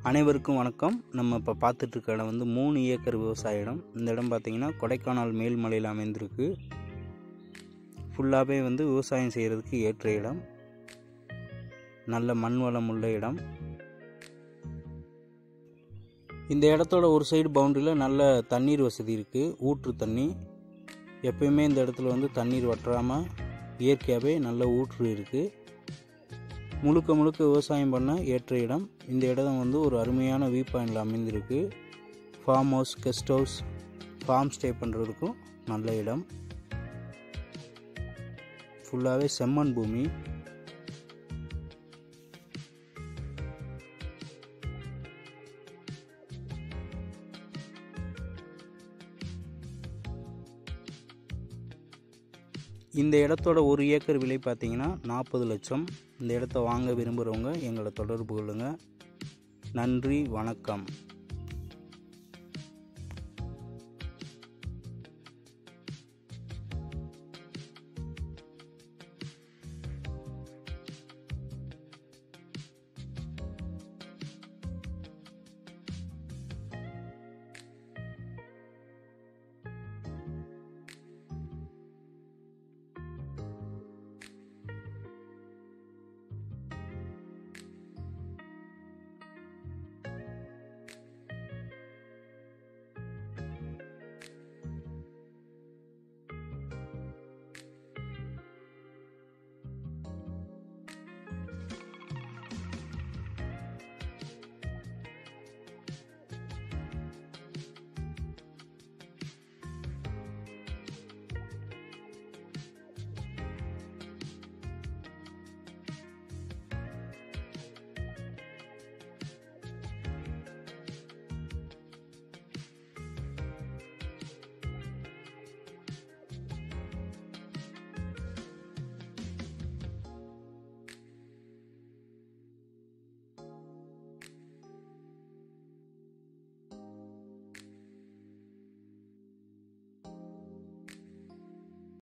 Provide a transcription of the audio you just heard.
அனைவருக்கும் வணக்கம். நம்ம இப்போ பார்த்துட்ருக்க இடம் வந்து 3 ஏக்கர் விவசாய இடம். இந்த இடம் பார்த்திங்கன்னா கொடைக்கானல் மேல்மலையில் அமைந்திருக்கு. ஃபுல்லாகவே வந்து விவசாயம் செய்கிறதுக்கு ஏற்ற இடம், நல்ல மண் வளம் உள்ள இடம். இந்த இடத்தோட ஒரு சைடு பவுண்டரியில் நல்ல தண்ணீர் வசதி இருக்குது, ஊற்று தண்ணி. எப்பயுமே இந்த இடத்துல வந்து தண்ணீர் வற்றாமல் இயற்கையாகவே நல்ல ஊற்று இருக்குது. முழுக்க விவசாயம் பண்ண ஏற்ற இடம். இந்த இடம் வந்து ஒரு அருமையான வியூ பாயிண்டில் அமைந்திருக்கு. Farm house, guest house, farm stay பண்ணுறதுக்கும் நல்ல இடம். ஃபுல்லாகவே செம்மண் பூமி. இந்த இடத்தோட ஒரு ஏக்கர் விலை பார்த்தீங்கன்னா 40 லட்சம். இந்த இடத்த வாங்க விரும்புகிறவங்க எங்களை தொடர்பு கொள்ளுங்கள். நன்றி, வணக்கம்.